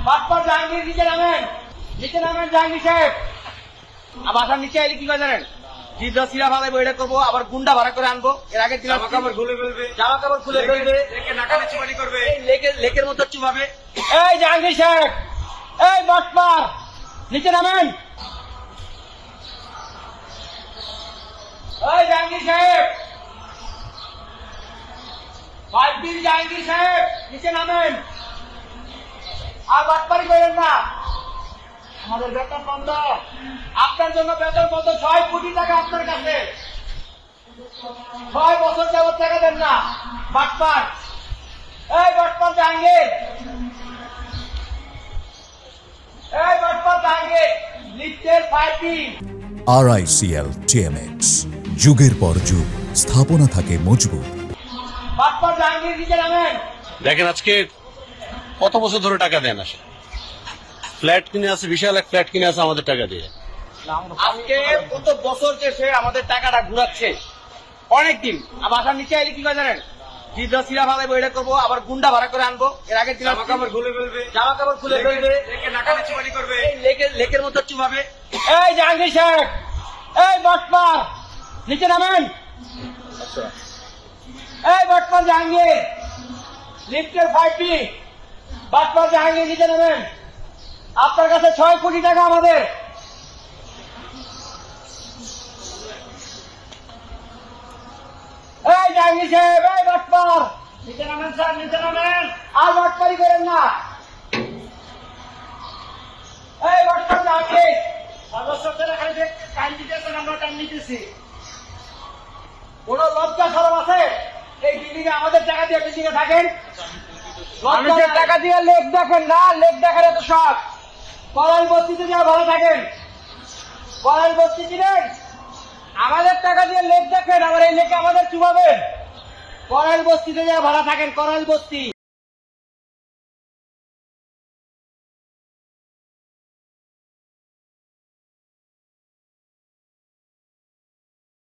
বাটপার জাহাঙ্গীর নিচে নামেন, নিচে নামেন জাহাঙ্গীর সাহেব। বাসার নিচে আইলে কি করে জানেন? জিদ্দা সিরা ফালাই বইটা করবো, আবার গুন্ডা ভাড়া করে আনবো। এর আগে জামা কাপড় খুলে ফেলবে, জামা কাপড় খুলে ফেলবে, লেকের মতো চুমাবে। এই জাহাঙ্গীর সাহেব, এই বাটপার নিচে নামেন। এই জাহাঙ্গীর সাহেব, জাহাঙ্গীর সাহেব নিচে নামেন। আর বাটপারি করেন না, আমাদের বেতন বন্ধ। আপনার জন্য বেতন বন্ধ। 6 কোটি টাকা আপনার কাছে, 6 বছর যাবত টাকা দেন না। বাটপার, এই বাটপার জাহাঙ্গীর, এই বাটপার জাহাঙ্গীর, লিফটের পাইপিং। RICL TMX, যুগের পর যুগ স্থাপনা থাকে মজবুত। বাটপার জাহাঙ্গীর নিচে নামেন। দেখেন আজকে কত বছর ধরে টাকা দেন আসে, ফ্ল্যাট কিনে আছে, বিশাল এক ফ্ল্যাট কিনে আছে আমাদের টাকা দিয়ে। আজকে কত বছর যে সে আমাদের টাকাটা ঘুরাচ্ছে, অনেকদিন। বাসার নিচে আইলে কি করে জানেন? জিদ্দা সিরা ফালাই বইটা করবো, আবার গুন্ডা ভাড়া করে আনবো। এর আগে জামা কাপড় খুলে ফেলবে, জামা কাপড় খুলে ফেলবে, লেকের মতো চুমাবে। এই জাহাঙ্গীর সাহেব, এই বাটপার নিচে নামেন। এই বাটপার জাহাঙ্গীর, লিফটের পাইপিং। বাটপার জাহাঙ্গীর নিচে নামেন। আপনার কাছে 6 কোটি টাকা আমাদের। এই জাহাঙ্গীর সাহেব, এই বাটপার নিচে নামেন স্যার, নিচে নামেন। আর বাটপারি করেন না। এই বাটপার জাহাঙ্গীর, সদস্যদের এখানে যে টাইম দিতেছেন, আমরা টাইম নিতেছি। কোন লজ্জা সরম আছে? এই বিল্ডিং এ আমাদের টাকা দিয়ে বিল্ডিং এ থাকেন, মানুষের টাকা দিয়ে লেক দেখেন না। লেক দেখার এত শখ। করাল বস্তিতে যা ভালো থাকেন, করাল বস্তি চিনেন? আমাদের টাকা দিয়ে লেক দেখেন, আবার এই লেকে আমাদের চুমাবেন। করাল বস্তিতে যা ভাড়া থাকেন, করাল বস্তি।